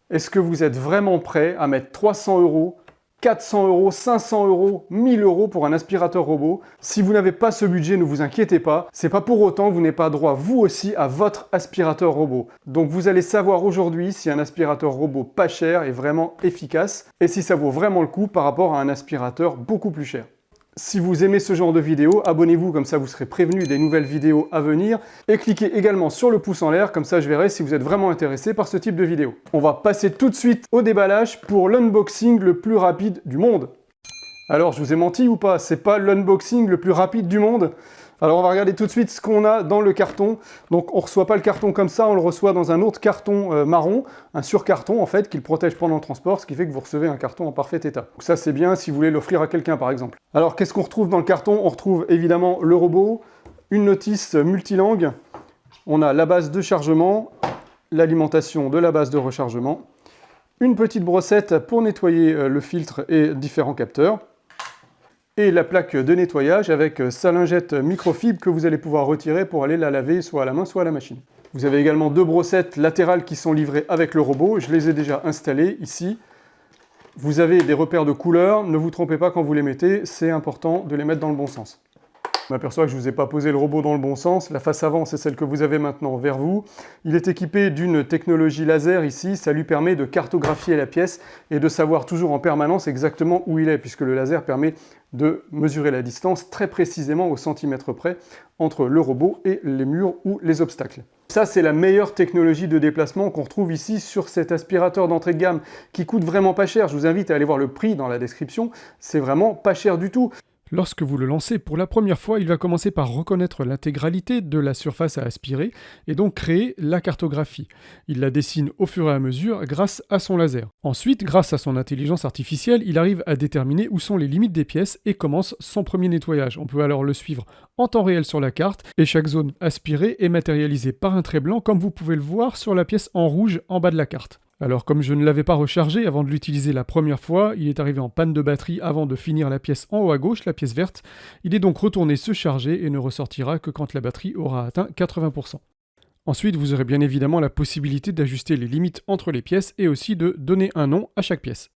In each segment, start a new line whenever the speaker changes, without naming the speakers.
Est-ce que vous êtes vraiment prêt à mettre 300 €, 400 €, 500 €, 1000 € pour un aspirateur robot? Si vous n'avez pas ce budget, ne vous inquiétez pas, c'est pas pour autant que vous n'avez pas droit vous aussi à votre aspirateur robot. Donc vous allez savoir aujourd'hui si un aspirateur robot pas cher est vraiment efficace et si ça vaut vraiment le coup par rapport à un aspirateur beaucoup plus cher. Si vous aimez ce genre de vidéo, abonnez-vous, comme ça vous serez prévenu des nouvelles vidéos à venir. Et cliquez également sur le pouce en l'air, comme ça je verrai si vous êtes vraiment intéressé par ce type de vidéo. On va passer tout de suite au déballage pour l'unboxing le plus rapide du monde. Alors, je vous ai menti ou pas? C'est pas l'unboxing le plus rapide du monde? Alors, on va regarder tout de suite ce qu'on a dans le carton. Donc, on ne reçoit pas le carton comme ça, on le reçoit dans un autre carton marron, un surcarton en fait, qui le protège pendant le transport, ce qui fait que vous recevez un carton en parfait état. Donc ça, c'est bien si vous voulez l'offrir à quelqu'un, par exemple. Alors, qu'est-ce qu'on retrouve dans le carton? On retrouve évidemment le robot, une notice multilangue, on a la base de chargement, l'alimentation de la base de rechargement, une petite brossette pour nettoyer le filtre et différents capteurs, et la plaque de nettoyage avec sa lingette microfibre que vous allez pouvoir retirer pour aller la laver soit à la main, soit à la machine. Vous avez également deux brossettes latérales qui sont livrées avec le robot. Je les ai déjà installées ici. Vous avez des repères de couleurs. Ne vous trompez pas quand vous les mettez. C'est important de les mettre dans le bon sens. Je m'aperçois que je ne vous ai pas posé le robot dans le bon sens. La face avant, c'est celle que vous avez maintenant vers vous. Il est équipé d'une technologie laser ici. Ça lui permet de cartographier la pièce et de savoir toujours en permanence exactement où il est, puisque le laser permet de mesurer la distance très précisément au centimètre près entre le robot et les murs ou les obstacles. Ça, c'est la meilleure technologie de déplacement qu'on retrouve ici sur cet aspirateur d'entrée de gamme qui coûte vraiment pas cher. Je vous invite à aller voir le prix dans la description. C'est vraiment pas cher du tout.
Lorsque vous le lancez pour la première fois, il va commencer par reconnaître l'intégralité de la surface à aspirer et donc créer la cartographie. Il la dessine au fur et à mesure grâce à son laser. Ensuite, grâce à son intelligence artificielle, il arrive à déterminer où sont les limites des pièces et commence son premier nettoyage. On peut alors le suivre en temps réel sur la carte et chaque zone aspirée est matérialisée par un trait blanc comme vous pouvez le voir sur la pièce en rouge en bas de la carte. Alors comme je ne l'avais pas rechargé avant de l'utiliser la première fois, il est arrivé en panne de batterie avant de finir la pièce en haut à gauche, la pièce verte. Il est donc retourné se charger et ne ressortira que quand la batterie aura atteint 80%. Ensuite, vous aurez bien évidemment la possibilité d'ajuster les limites entre les pièces et aussi de donner un nom à chaque pièce.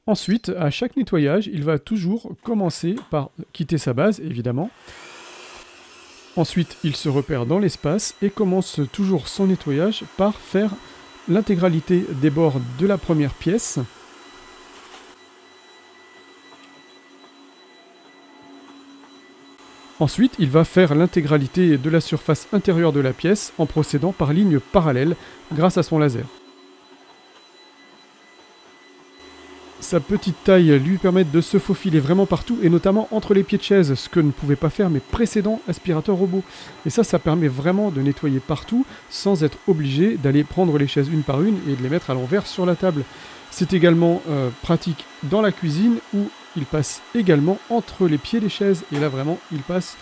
Ensuite, à chaque nettoyage, il va toujours commencer par quitter sa base, évidemment. Ensuite, il se repère dans l'espace et commence toujours son nettoyage par faire l'intégralité des bords de la première pièce. Ensuite, il va faire l'intégralité de la surface intérieure de la pièce en procédant par lignes parallèles grâce à son laser. Sa petite taille lui permet de se faufiler vraiment partout et notamment entre les pieds de chaise, ce que ne pouvaient pas faire mes précédents aspirateurs robots. Et ça permet vraiment de nettoyer partout sans être obligé d'aller prendre les chaises une par une et de les mettre à l'envers sur la table. C'est également pratique dans la cuisine où il passe également entre les pieds des chaises. Et là vraiment, il passe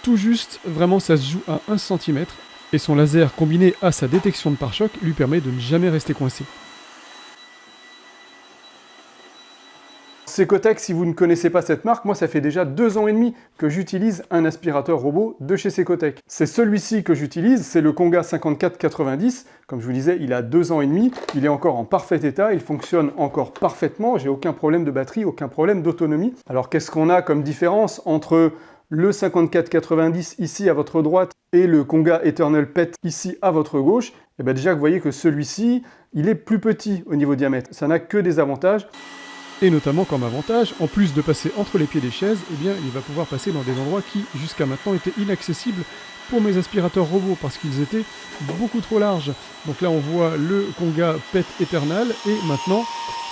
tout juste, vraiment ça se joue à 1 cm. Et son laser combiné à sa détection de pare-choc lui permet de ne jamais rester coincé.
Secotech, si vous ne connaissez pas cette marque, moi ça fait déjà 2 ans et demi que j'utilise un aspirateur robot de chez Secotech. C'est celui-ci que j'utilise, c'est le Konga 5490. Comme je vous disais, il a 2 ans et demi, il est encore en parfait état, il fonctionne encore parfaitement, j'ai aucun problème de batterie, aucun problème d'autonomie. Alors qu'est-ce qu'on a comme différence entre le 5490 ici à votre droite et le Konga Eternal Pet ici à votre gauche? Et bien déjà vous voyez que celui-ci, il est plus petit au niveau diamètre, ça n'a que des avantages.
Et notamment comme avantage, en plus de passer entre les pieds des chaises, eh bien, il va pouvoir passer dans des endroits qui, jusqu'à maintenant, étaient inaccessibles pour mes aspirateurs robots parce qu'ils étaient beaucoup trop larges. Donc là, on voit le Konga Pet Eternal et maintenant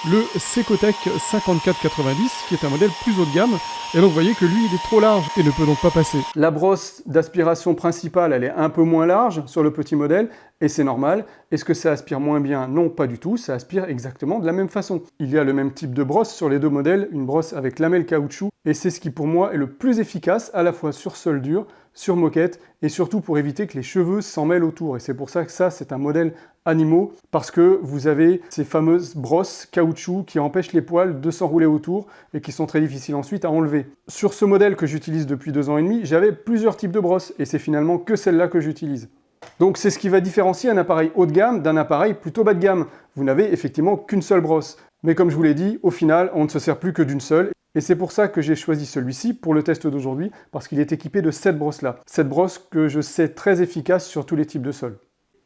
le Secotech 5490 qui est un modèle plus haut de gamme. Et donc vous voyez que lui, il est trop large et ne peut donc pas passer.
La brosse d'aspiration principale, elle est un peu moins large sur le petit modèle et c'est normal. Est-ce que ça aspire moins bien? Non, pas du tout. Ça aspire exactement de la même façon. Il y a le même type de brosse sur les deux modèles, une brosse avec lamelle caoutchouc et c'est ce qui pour moi est le plus efficace à la fois sur sol dur, sur moquette et surtout pour éviter que les cheveux s'en mêlent autour. Et c'est pour ça que ça, c'est un modèle animaux parce que vous avez ces fameuses brosses caoutchouc qui empêchent les poils de s'enrouler autour et qui sont très difficiles ensuite à enlever. Sur ce modèle que j'utilise depuis 2 ans et demi, j'avais plusieurs types de brosses et c'est finalement que celle-là que j'utilise. Donc c'est ce qui va différencier un appareil haut de gamme d'un appareil plutôt bas de gamme. Vous n'avez effectivement qu'une seule brosse. Mais comme je vous l'ai dit, au final, on ne se sert plus que d'une seule. Et c'est pour ça que j'ai choisi celui-ci pour le test d'aujourd'hui, parce qu'il est équipé de cette brosse-là. Cette brosse que je sais très efficace sur tous les types de sols.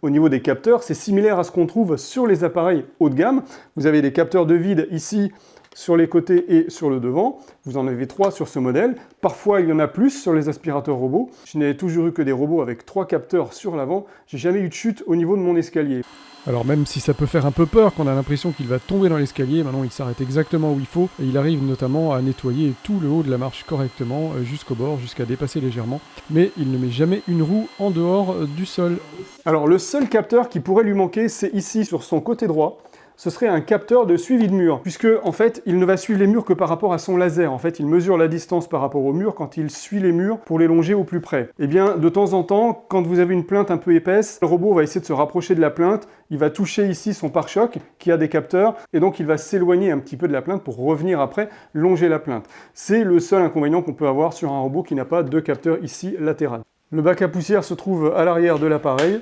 Au niveau des capteurs, c'est similaire à ce qu'on trouve sur les appareils haut de gamme. Vous avez des capteurs de vide ici, sur les côtés et sur le devant. Vous en avez 3 sur ce modèle. Parfois, il y en a plus sur les aspirateurs robots. Je n'ai toujours eu que des robots avec 3 capteurs sur l'avant. J'ai jamais eu de chute au niveau de mon escalier.
Alors même si ça peut faire un peu peur, qu'on a l'impression qu'il va tomber dans l'escalier, maintenant il s'arrête exactement où il faut, et il arrive notamment à nettoyer tout le haut de la marche correctement, jusqu'au bord, jusqu'à dépasser légèrement, mais il ne met jamais une roue en dehors du sol.
Alors le seul capteur qui pourrait lui manquer, c'est ici sur son côté droit. Ce serait un capteur de suivi de mur, puisque en fait, il ne va suivre les murs que par rapport à son laser. En fait, il mesure la distance par rapport au mur quand il suit les murs pour les longer au plus près. Et bien, de temps en temps, quand vous avez une plainte un peu épaisse, le robot va essayer de se rapprocher de la plainte, il va toucher ici son pare-choc qui a des capteurs, et donc il va s'éloigner un petit peu de la plainte pour revenir après longer la plainte. C'est le seul inconvénient qu'on peut avoir sur un robot qui n'a pas de capteur ici latéral. Le bac à poussière se trouve à l'arrière de l'appareil.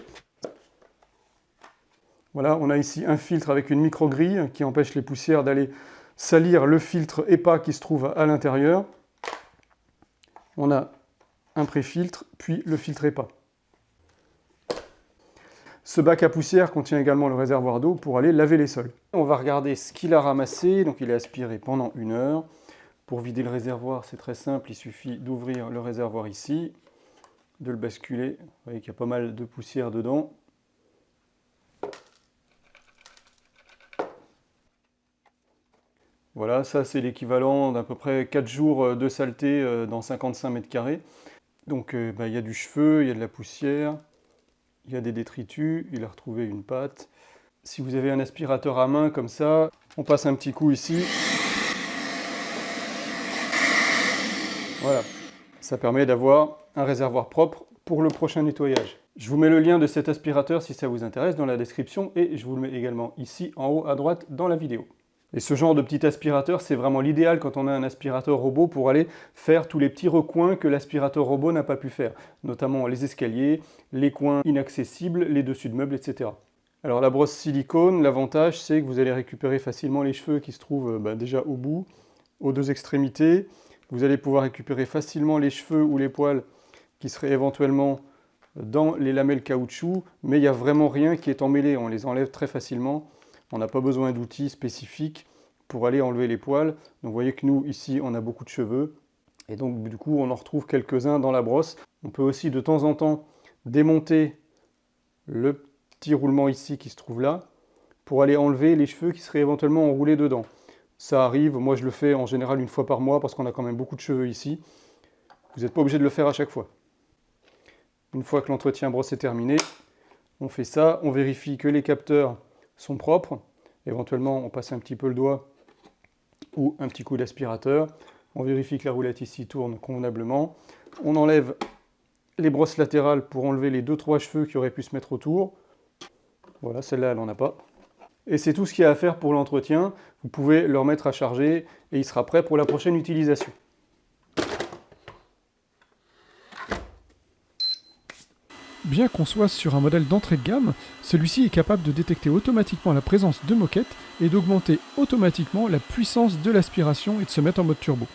Voilà, on a ici un filtre avec une micro-grille qui empêche les poussières d'aller salir le filtre EPA qui se trouve à l'intérieur. On a un pré-filtre, puis le filtre EPA. Ce bac à poussière contient également le réservoir d'eau pour aller laver les sols. On va regarder ce qu'il a ramassé. Donc il est aspiré pendant 1 heure. Pour vider le réservoir, c'est très simple, il suffit d'ouvrir le réservoir ici, de le basculer. Vous voyez qu'il y a pas mal de poussière dedans. Voilà, ça c'est l'équivalent d'à peu près 4 jours de saleté dans 55 mètres carrés. Donc il y a du cheveu, il y a de la poussière, il y a des détritus, il a retrouvé une patte. Si vous avez un aspirateur à main comme ça, on passe un petit coup ici. Voilà, ça permet d'avoir un réservoir propre pour le prochain nettoyage. Je vous mets le lien de cet aspirateur si ça vous intéresse dans la description et je vous le mets également ici en haut à droite dans la vidéo. Et ce genre de petit aspirateur, c'est vraiment l'idéal quand on a un aspirateur robot pour aller faire tous les petits recoins que l'aspirateur robot n'a pas pu faire, notamment les escaliers, les coins inaccessibles, les dessus de meubles, etc. Alors la brosse silicone, l'avantage c'est que vous allez récupérer facilement les cheveux qui se trouvent déjà au bout, aux 2 extrémités. Vous allez pouvoir récupérer facilement les cheveux ou les poils qui seraient éventuellement dans les lamelles caoutchouc, mais il n'y a vraiment rien qui est emmêlé, on les enlève très facilement. On n'a pas besoin d'outils spécifiques pour aller enlever les poils. Donc vous voyez que nous, ici, on a beaucoup de cheveux. Et donc du coup, on en retrouve quelques-uns dans la brosse. On peut aussi de temps en temps démonter le petit roulement ici qui se trouve là pour aller enlever les cheveux qui seraient éventuellement enroulés dedans. Ça arrive, moi je le fais en général 1 fois par mois parce qu'on a quand même beaucoup de cheveux ici. Vous n'êtes pas obligé de le faire à chaque fois. Une fois que l'entretien brosse est terminé, on fait ça, on vérifie que les capteurs sont propres. Éventuellement, on passe un petit peu le doigt ou un petit coup d'aspirateur. On vérifie que la roulette ici tourne convenablement. On enlève les brosses latérales pour enlever les 2-3 cheveux qui auraient pu se mettre autour. Voilà, celle-là, elle n'en a pas. Et c'est tout ce qu'il y a à faire pour l'entretien. Vous pouvez le remettre à charger et il sera prêt pour la prochaine utilisation.
Bien qu'on soit sur un modèle d'entrée de gamme, celui-ci est capable de détecter automatiquement la présence de moquettes et d'augmenter automatiquement la puissance de l'aspiration et de se mettre en mode turbo.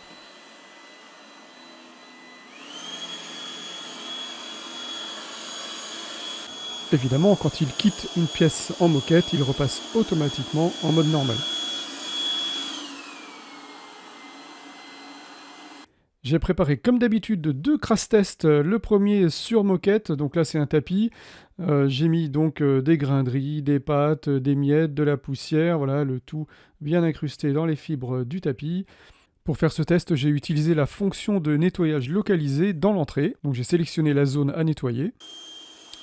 Évidemment, quand il quitte une pièce en moquette, il repasse automatiquement en mode normal. J'ai préparé comme d'habitude 2 crash tests, le premier sur moquette, donc là c'est un tapis, j'ai mis donc des grains de riz, des pâtes, des miettes, de la poussière, voilà, le tout bien incrusté dans les fibres du tapis. Pour faire ce test, j'ai utilisé la fonction de nettoyage localisé dans l'entrée, donc j'ai sélectionné la zone à nettoyer.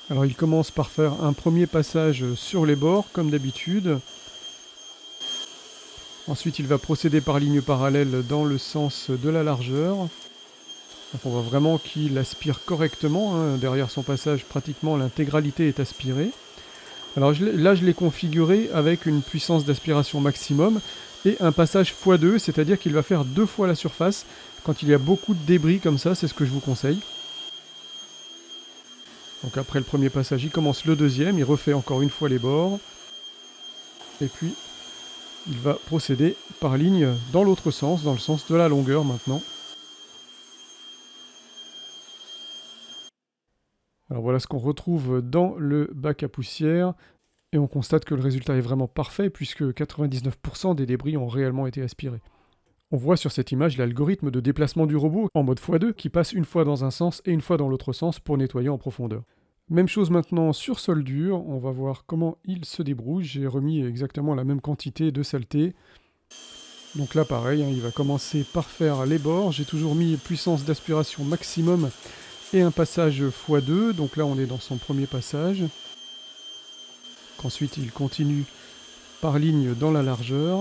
Alors il commence par faire un premier passage sur les bords, comme d'habitude. Ensuite, il va procéder par ligne parallèle dans le sens de la largeur. Donc on voit vraiment qu'il aspire correctement. Derrière son passage, pratiquement l'intégralité est aspirée. Alors là, je l'ai configuré avec une puissance d'aspiration maximum et un passage x2, c'est-à-dire qu'il va faire 2 fois la surface. Quand il y a beaucoup de débris comme ça, c'est ce que je vous conseille. Donc après le premier passage, il commence le deuxième, il refait encore une fois les bords. Et puis, il va procéder par ligne dans l'autre sens, dans le sens de la longueur maintenant. Alors voilà ce qu'on retrouve dans le bac à poussière. Et on constate que le résultat est vraiment parfait puisque 99% des débris ont réellement été aspirés. On voit sur cette image l'algorithme de déplacement du robot en mode x2 qui passe une fois dans un sens et une fois dans l'autre sens pour nettoyer en profondeur. Même chose maintenant sur sol dur, on va voir comment il se débrouille. J'ai remis exactement la même quantité de saleté. Donc là pareil, il va commencer par faire les bords. J'ai toujours mis puissance d'aspiration maximum et un passage x2. Donc là on est dans son premier passage. Ensuite il continue par ligne dans la largeur.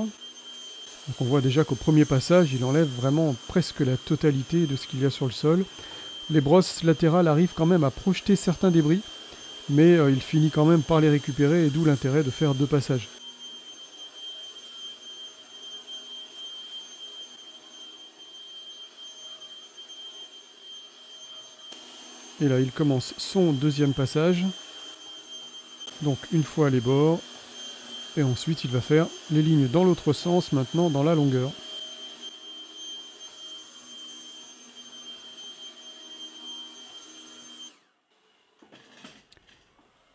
Donc on voit déjà qu'au premier passage, il enlève vraiment presque la totalité de ce qu'il y a sur le sol. Les brosses latérales arrivent quand même à projeter certains débris, mais il finit quand même par les récupérer, et d'où l'intérêt de faire 2 passages. Et là, il commence son deuxième passage. Donc une fois les bords, et ensuite il va faire les lignes dans l'autre sens, maintenant dans la longueur.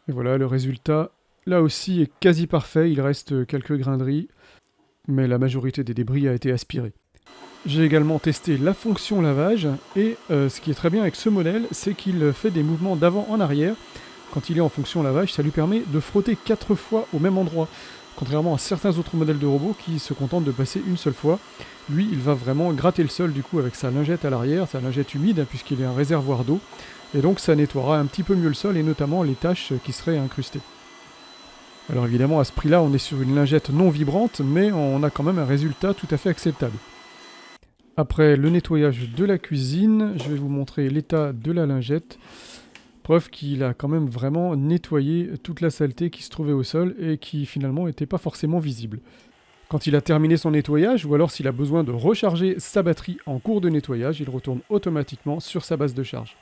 Et voilà, le résultat, là aussi, est quasi parfait. Il reste quelques grains de riz, mais la majorité des débris a été aspirée. J'ai également testé la fonction lavage, et ce qui est très bien avec ce modèle, c'est qu'il fait des mouvements d'avant en arrière. Quand il est en fonction lavage, ça lui permet de frotter 4 fois au même endroit. Contrairement à certains autres modèles de robots qui se contentent de passer une seule fois. Lui, il va vraiment gratter le sol du coup avec sa lingette à l'arrière, sa lingette humide, puisqu'il est un réservoir d'eau. Et donc ça nettoiera un petit peu mieux le sol et notamment les taches qui seraient incrustées. Alors évidemment à ce prix-là on est sur une lingette non vibrante mais on a quand même un résultat tout à fait acceptable. Après le nettoyage de la cuisine, je vais vous montrer l'état de la lingette. Preuve qu'il a quand même vraiment nettoyé toute la saleté qui se trouvait au sol et qui finalement n'était pas forcément visible. Quand il a terminé son nettoyage, ou alors s'il a besoin de recharger sa batterie en cours de nettoyage, il retourne automatiquement sur sa base de charge.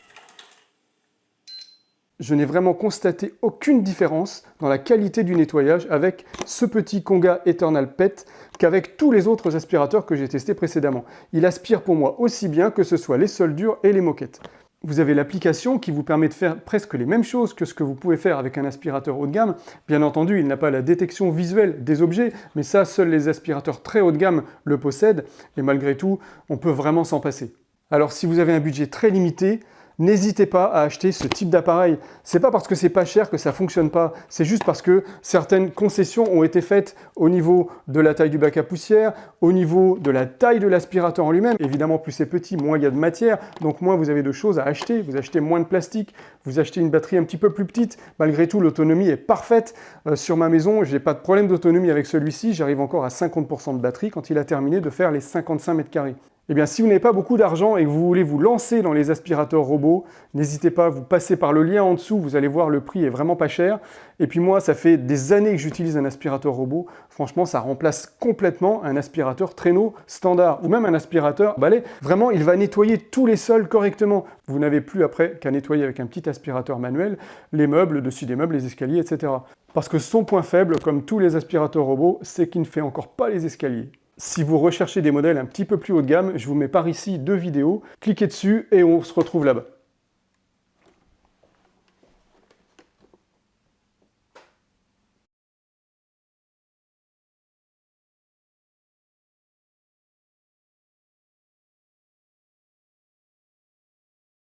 Je n'ai vraiment constaté aucune différence dans la qualité du nettoyage avec ce petit Konga Eternal Pet qu'avec tous les autres aspirateurs que j'ai testés précédemment. Il aspire pour moi aussi bien que ce soit les sols durs et les moquettes. Vous avez l'application qui vous permet de faire presque les mêmes choses que ce que vous pouvez faire avec un aspirateur haut de gamme. Bien entendu, il n'a pas la détection visuelle des objets, mais ça, seuls les aspirateurs très haut de gamme le possèdent, et malgré tout, on peut vraiment s'en passer. Alors si vous avez un budget très limité, n'hésitez pas à acheter ce type d'appareil. C'est pas parce que c'est pas cher que ça fonctionne pas, c'est juste parce que certaines concessions ont été faites au niveau de la taille du bac à poussière, au niveau de la taille de l'aspirateur en lui-même. Évidemment, plus c'est petit, moins il y a de matière, donc moins vous avez de choses à acheter. Vous achetez moins de plastique, vous achetez une batterie un petit peu plus petite. Malgré tout, l'autonomie est parfaite. Sur ma maison, j'ai pas de problème d'autonomie avec celui-ci. J'arrive encore à 50% de batterie quand il a terminé de faire les 55 mètres carrés. Eh bien, si vous n'avez pas beaucoup d'argent et que vous voulez vous lancer dans les aspirateurs robots, n'hésitez pas, vous passez par le lien en dessous, vous allez voir, le prix est vraiment pas cher. Et puis moi, ça fait des années que j'utilise un aspirateur robot. Franchement, ça remplace complètement un aspirateur traîneau standard ou même un aspirateur balai. Vraiment, il va nettoyer tous les sols correctement. Vous n'avez plus après qu'à nettoyer avec un petit aspirateur manuel les meubles, le dessus des meubles, les escaliers, etc. Parce que son point faible, comme tous les aspirateurs robots, c'est qu'il ne fait encore pas les escaliers. Si vous recherchez des modèles un petit peu plus haut de gamme, je vous mets par ici 2 vidéos. Cliquez dessus et on se retrouve là-bas.